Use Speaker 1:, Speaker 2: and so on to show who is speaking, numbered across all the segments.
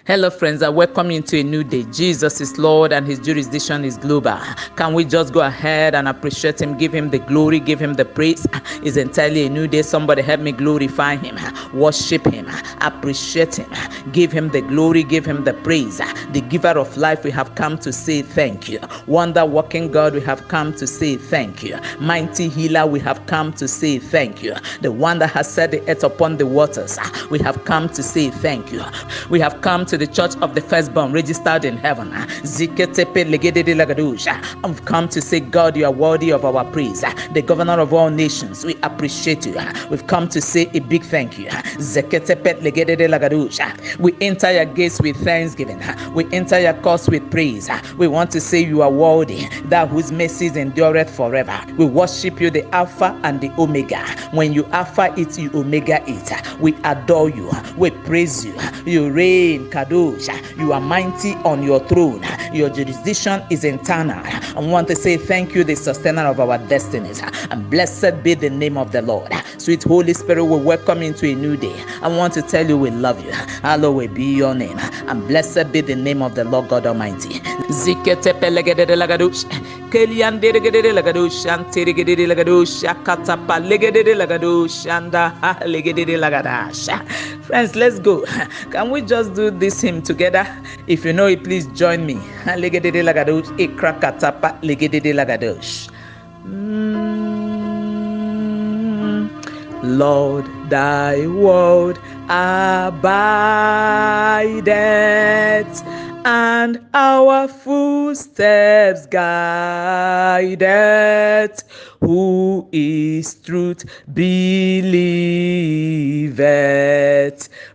Speaker 1: Hello friends, I welcome you into a new day. Jesus is Lord and his jurisdiction is global. Can we just go ahead and appreciate him, give him the glory, give him the praise? It's entirely a new day. Somebody help me glorify him, worship him, appreciate him, give him the glory, give him the praise. The giver of life, we have come to say thank you. Wonder working God, we have come to say thank you. Mighty healer, we have come to say thank you. The one that has set the earth upon the waters, we have come to say thank you. We have come to the church of the firstborn registered in heaven. We've come to say, God, you are worthy of our praise. The governor of all nations, we appreciate you. We've come to say a big thank you. We enter your gates with thanksgiving. We enter your courts with praise. We want to say you are worthy, thou whose mercies endureth forever. We worship you, the Alpha and the Omega. When you Alpha it, you Omega it. We adore you. We praise you. You reign, Kadosh. You are mighty on your throne. Your jurisdiction is eternal. I want to say thank you, the sustainer of our destinies. And blessed be the name of the Lord. Sweet Holy Spirit, we welcome you into a new day. I want to tell you we love you. Hallowed be your name. And blessed be the name of the Lord God Almighty. Friends, let's go. Can we just do this hymn together? If you know it, please join me. Lord, thy word abideth, and our footsteps guideth. Who is truth believeth,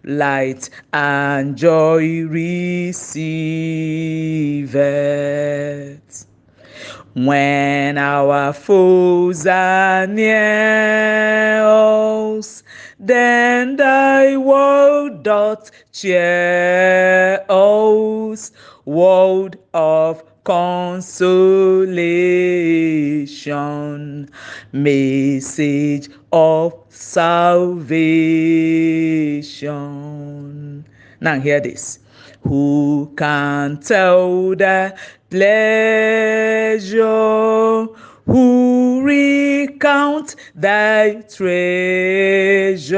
Speaker 1: light and joy receiveth. When our foes are near us, then thy word doth cheer us, word of consolation, message of salvation. Now hear this. Who can tell the pleasure? Who recount thy treasure?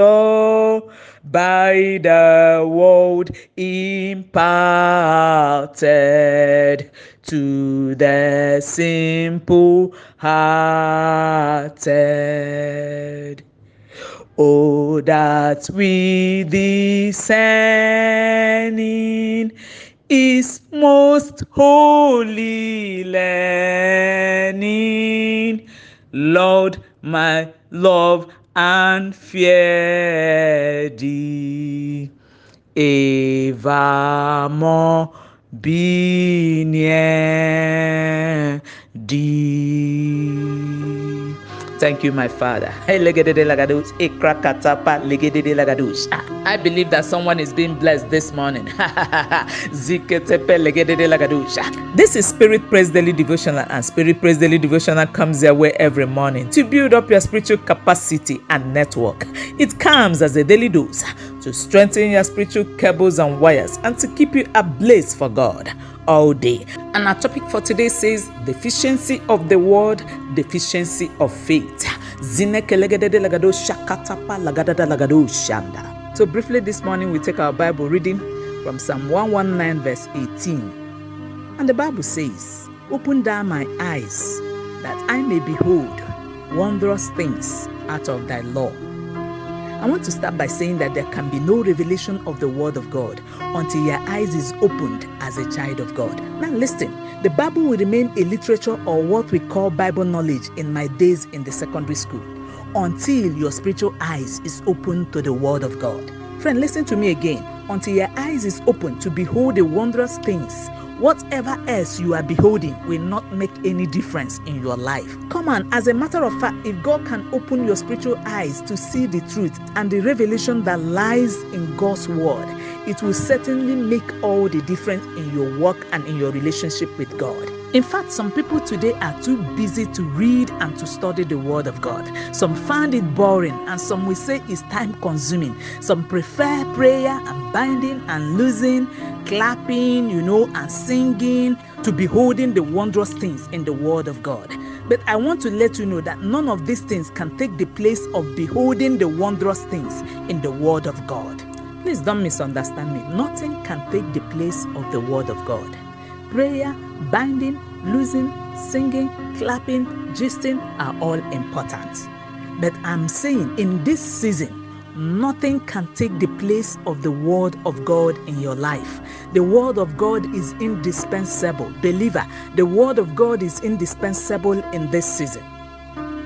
Speaker 1: By the word imparted to the simple hearted. Oh, that we discerning is most holy learning, Lord, my love and fear thee, evermore be near thee. Thank you, my Father. I believe that someone is being blessed this morning. This is Spirit Praise Daily Devotional, and Spirit Praise Daily Devotional comes your way every morning to build up your spiritual capacity and network. It comes as a daily dose to strengthen your spiritual cables and wires and to keep you ablaze for God all day. And our topic for today says deficiency of the word, deficiency of faith. So briefly this morning we take our Bible reading from Psalm 119 verse 18. And the Bible says, "Open thou my eyes, that I may behold wondrous things out of thy law." I want to start by saying that there can be no revelation of the word of God until your eyes is opened as a child of God. Now listen, the Bible will remain a literature or what we call Bible knowledge in my days in the secondary school until your spiritual eyes is open to the word of God. Friend, listen to me again. Until your eyes is open to behold the wondrous things, whatever else you are beholding will not make any difference in your life. Come on, as a matter of fact, if God can open your spiritual eyes to see the truth and the revelation that lies in God's word, it will certainly make all the difference in your work and in your relationship with God. In fact, some people today are too busy to read and to study the Word of God. Some find it boring, and some will say it's time consuming. Some prefer prayer and binding and loosing, clapping, and singing, to beholding the wondrous things in the Word of God. But I want to let you know that none of these things can take the place of beholding the wondrous things in the Word of God. Please don't misunderstand me. Nothing can take the place of the Word of God. Prayer, binding, losing, singing, clapping, gisting are all important. But I'm saying in this season, nothing can take the place of the Word of God in your life. The Word of God is indispensable. Believer, the Word of God is indispensable in this season.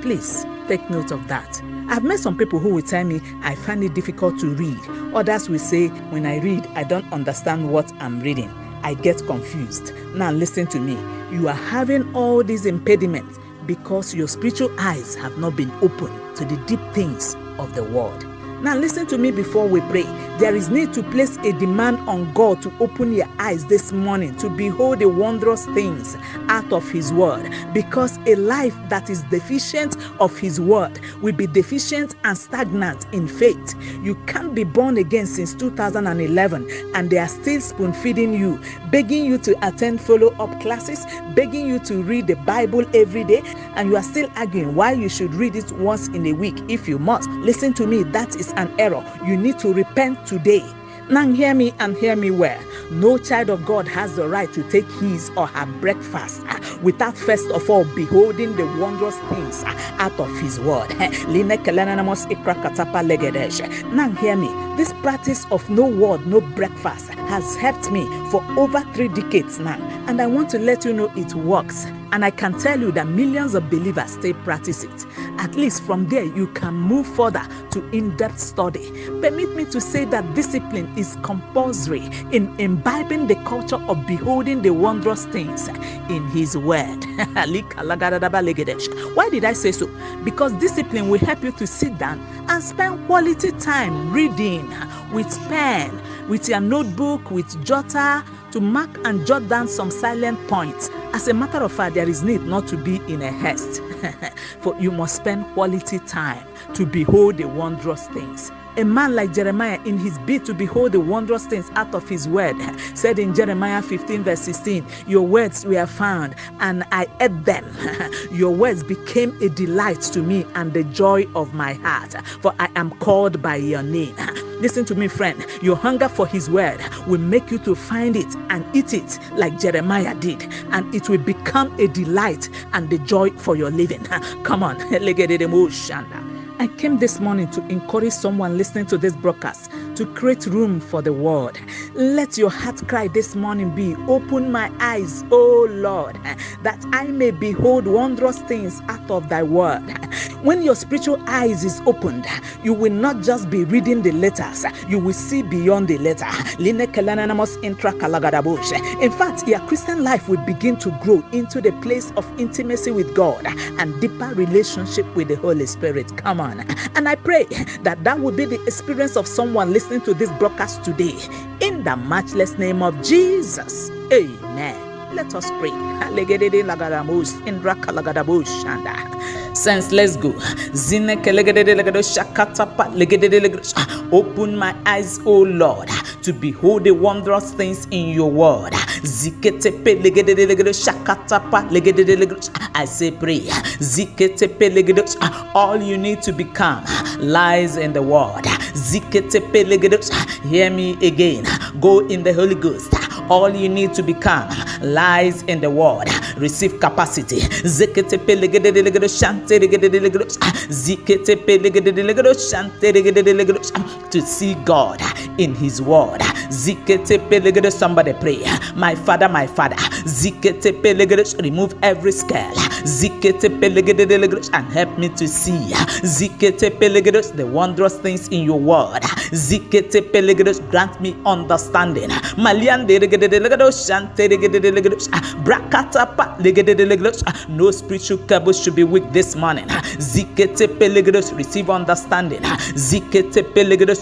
Speaker 1: Please take note of that. I've met some people who will tell me, I find it difficult to read. Others will say, when I read, I don't understand what I'm reading. I get confused. Now listen to me. You are having all these impediments because your spiritual eyes have not been opened to the deep things of the Word. Now listen to me before we pray. There is need to place a demand on God to open your eyes this morning to behold the wondrous things out of His Word, because a life that is deficient of His Word will be deficient and stagnant in faith. You can't be born again since 2011 and they are still spoon feeding you, begging you to attend follow-up classes, begging you to read the Bible every day, and you are still arguing why you should read it once in a week if you must. Listen to me, that is an error. You need to repent today. Now hear me and hear me well. No child of God has the right to take his or her breakfast without first of all beholding the wondrous things out of His Word. Now hear me. This practice of no word, no breakfast has helped me for over 3 decades now. And I want to let you know it works. And I can tell you that millions of believers still practice it. At least from there, you can move further to in-depth study. Permit me to say that discipline is compulsory in imbibing the culture of beholding the wondrous things in His Word. Why did I say so? Because discipline will help you to sit down and spend quality time reading with pen, with your notebook, with jotter, to mark and jot down some silent points. As a matter of fact, there is need not to be in a haste, for you must spend quality time to behold the wondrous things. A man like Jeremiah, in his bid to behold the wondrous things out of his Word, said in Jeremiah 15 verse 16, your words were found and I ate them. Your words became a delight to me and the joy of my heart, for I am called by your name. Listen to me, friend. Your hunger for His Word will make you to find it and eat it like Jeremiah did, and it will become a delight and the joy for your living. Come on. I came this morning to encourage someone listening to this broadcast to create room for the Word. Let your heart cry this morning be, open my eyes, O Lord, that I may behold wondrous things out of Thy Word. When your spiritual eyes is opened, you will not just be reading the letters, you will see beyond the letter. In fact, your Christian life will begin to grow into the place of intimacy with God and deeper relationship with the Holy Spirit. Come on. And I pray that that will be the experience of someone listening to this broadcast today. In the matchless name of Jesus. Amen. Let us pray. Sense, let's go. Open my eyes, O Lord, to behold the wondrous things in your Word. I say pray. All you need to become lies in the Word. Hear me again. Go in the Holy Ghost. All you need to become lies in the Word. Receive capacity to see God in His Word. Somebody pray. My Father, remove every scale and help me to see the wondrous things in your Word. Grant me understanding. No spiritual cable should be weak this morning. Receive understanding.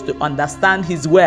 Speaker 1: To understand His Word.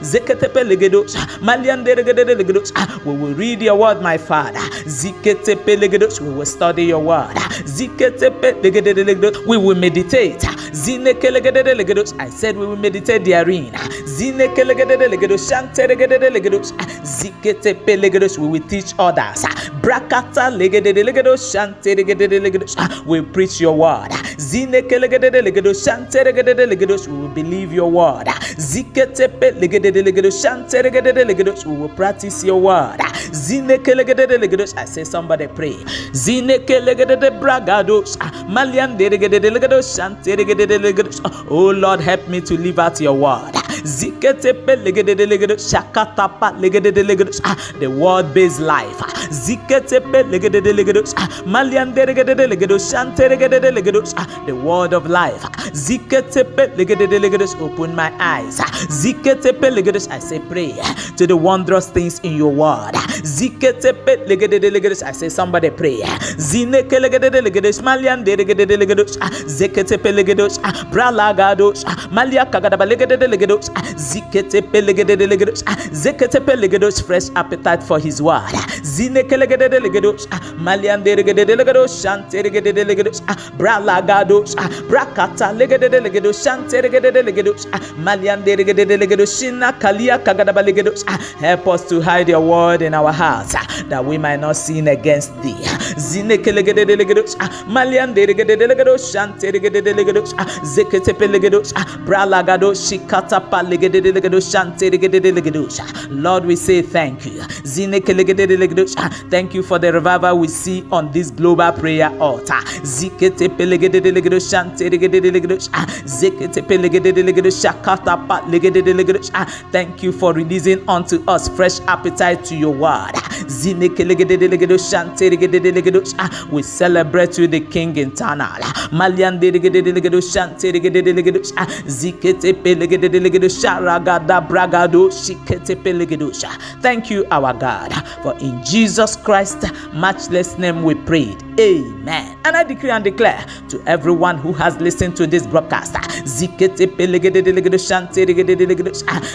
Speaker 1: Zeketepe legedos. Maliande legedos. We will read your word, my Father. Ziketepe legedos. We will study your word. Ziketepe legedos. We will meditate. Zineke legedos. I said we will meditate therein. Zineke legedos. Shante legedos. Ziketepe legedos. We will teach others. Brakata legedos. Shante legedos. We will preach your word. Zineke legedos. Shante legedos. We will believe your word. Ziketepe legedos. Shante legedos. We will practice your word. Zineke legedos. I say somebody pray. Zineke legedos bragados. Maliande legedos. Shante legedos. Oh Lord, help me to live out your word. Ziketepe legedos. Shakatapa legedos. The word-based life. Ziketepe legedos. Maliande legedos. Shante legedos. The word of life. Ziketepe legedos. Open my eyes. Ziketepe legedos. I say pray to the wondrous things in your word. Ziketepe legedos. I say somebody pray. Zineke legedos. Maliande legedos. Ziketepe legedos. Bralagados. Malia kagadaba legedos. Ziketepe legedos. Ziketepe legedos. Fresh appetite for his word. Zineke legedos. Maliande legedos. Shante legedos. Bralagados. Brakata legedos. Shante legedos. Maliande legedos. Shina kalia kagadaba legedos. Help us to hide your word in our hearts, that we might not sin against thee. Zineke legedos. Maliande legedos. Shante legedos. Zeketepe legedos. Bralagados. Shikatapa legedos. Shante legedos. Lord, we say thank you. Zineke legedos. Thank you for the revival we see on this global prayer altar. Ziketepe legedos. Shante legedos. Zeketepe legedos. Shakatapa legedos. Thank you for releasing unto us fresh appetite to your word. Zineke legedos. Shante legedos. We celebrate you, the King eternal. Maliande legedos. Shante legedos. Ziketepe legedos. Sharagada bragado. Shiketepe legedos. Thank you, our God, for in Jesus Christ's matchless name we prayed. Amen. And I decree and declare to everyone who has listened to this broadcast,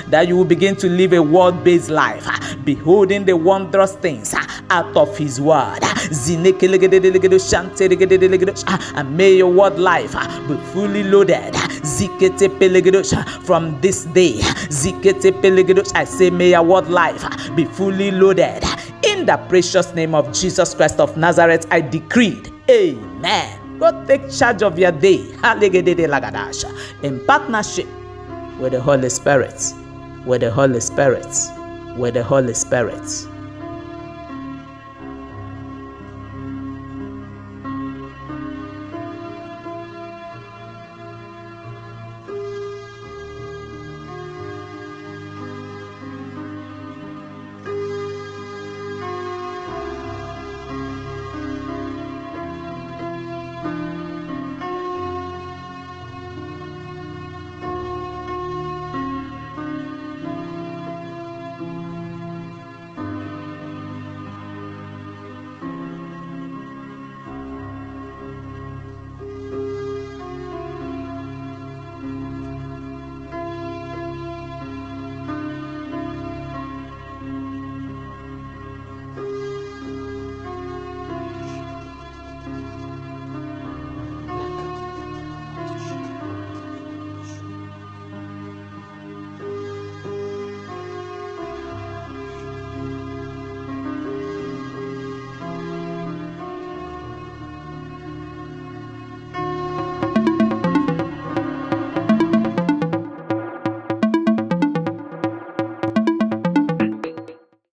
Speaker 1: that you will begin to live a word-based life, beholding the wondrous things out of his word. And may your word life be fully loaded from this day. I say, may your word life be fully loaded. In the precious name of Jesus Christ of Nazareth, I decreed. Amen. Go take charge of your day in partnership with the Holy Spirit. With the Holy Spirit. With the Holy Spirit.